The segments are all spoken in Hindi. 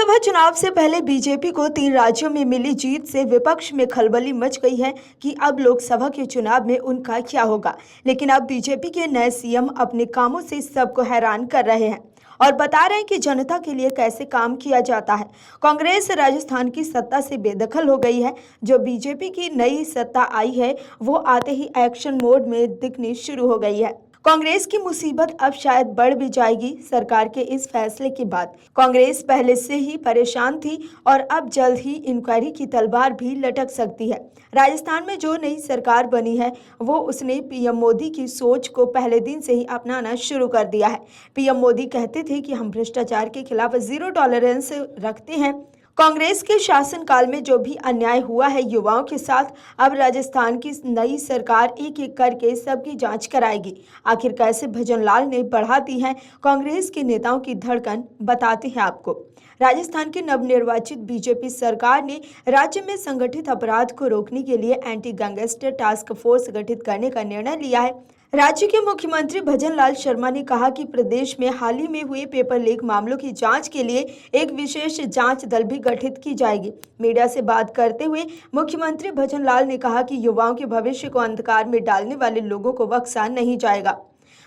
लोकसभा चुनाव से पहले बीजेपी को 3 राज्यों में मिली जीत से विपक्ष में खलबली मच गई है कि अब लोकसभा के चुनाव में उनका क्या होगा। लेकिन अब बीजेपी के नए सीएम अपने कामों से सबको हैरान कर रहे हैं और बता रहे हैं कि जनता के लिए कैसे काम किया जाता है। कांग्रेस राजस्थान की सत्ता से बेदखल हो गई है। जो बीजेपी की नई सत्ता आई है वो आते ही एक्शन मोड में दिखनी शुरू हो गई है। कांग्रेस की मुसीबत अब शायद बढ़ भी जाएगी सरकार के इस फैसले के बाद। कांग्रेस पहले से ही परेशान थी और अब जल्द ही इंक्वायरी की तलवार भी लटक सकती है। राजस्थान में जो नई सरकार बनी है वो उसने पीएम मोदी की सोच को पहले दिन से ही अपनाना शुरू कर दिया है। पीएम मोदी कहते थे कि हम भ्रष्टाचार के खिलाफ जीरो टॉलरेंस रखते हैं। कांग्रेस के शासनकाल में जो भी अन्याय हुआ है युवाओं के साथ, अब राजस्थान की नई सरकार एक एक करके सबकी जांच कराएगी। आखिर कैसे भजन लाल ने बढ़ा दी है कांग्रेस के नेताओं की धड़कन, बताते हैं आपको। राजस्थान की नवनिर्वाचित बीजेपी सरकार ने राज्य में संगठित अपराध को रोकने के लिए एंटी गैंगस्टर टास्क फोर्स गठित करने का निर्णय लिया है। राज्य के मुख्यमंत्री भजन लाल शर्मा ने कहा कि प्रदेश में हाल ही में हुए पेपर लीक मामलों की जांच के लिए एक विशेष जांच दल भी गठित की जाएगी। मीडिया से बात करते हुए मुख्यमंत्री भजन लाल ने कहा कि युवाओं के भविष्य को अंधकार में डालने वाले लोगों को बख्शा नहीं जाएगा।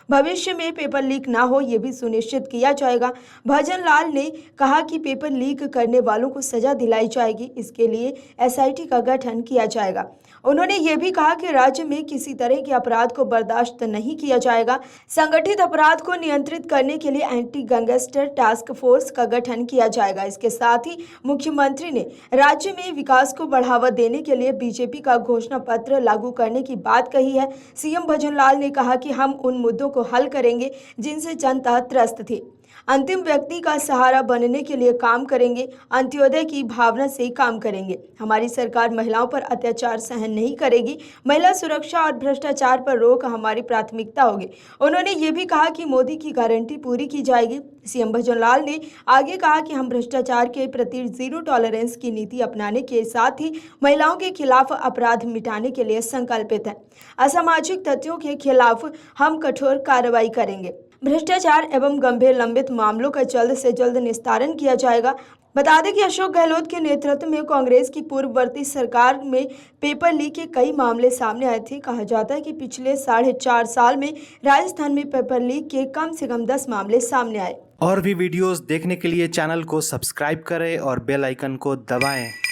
भविष्य में पेपर लीक ना हो ये भी सुनिश्चित किया जाएगा। भजन लाल ने कहा कि पेपर लीक करने वालों को सजा दिलाई जाएगी। इसके लिए एसआईटी का गठन किया जाएगा। उन्होंने ये भी कहा कि राज्य में किसी तरह के अपराध को बर्दाश्त नहीं किया जाएगा। संगठित अपराध को नियंत्रित करने के लिए एंटी गैंगस्टर टास्क फोर्स का गठन किया जाएगा। इसके साथ ही मुख्यमंत्री ने राज्य में विकास को बढ़ावा देने के लिए बीजेपी का घोषणा पत्र लागू करने की बात कही है। सीएम भजन लाल ने कहा कि हम उन मुद्दों को हल करेंगे जिनसे जनता त्रस्त थी। अंतिम व्यक्ति का सहारा बनने के लिए काम करेंगे। अंत्योदय की भावना से काम करेंगे। हमारी सरकार महिलाओं पर अत्याचार सहन नहीं करेगी। महिला सुरक्षा और भ्रष्टाचार पर रोक हमारी प्राथमिकता होगी। उन्होंने ये भी कहा कि मोदी की गारंटी पूरी की जाएगी। सीएम भजन लाल ने आगे कहा कि हम भ्रष्टाचार के प्रति जीरो टॉलरेंस की नीति अपनाने के साथ ही महिलाओं के खिलाफ अपराध मिटाने के लिए संकल्पित हैं। असामाजिक तत्वों के खिलाफ हम कठोर कार्रवाई करेंगे। भ्रष्टाचार एवं गंभीर लंबित मामलों का जल्द से जल्द निस्तारण किया जाएगा। बता दें कि अशोक गहलोत के नेतृत्व में कांग्रेस की पूर्ववर्ती सरकार में पेपर लीक के कई मामले सामने आए थे। कहा जाता है कि पिछले 4.5 साल में राजस्थान में पेपर लीक के कम से कम 10 मामले सामने आए। और भी वीडियोस देखने के लिए चैनल को सब्सक्राइब करें और बेल आइकन को दबाएं।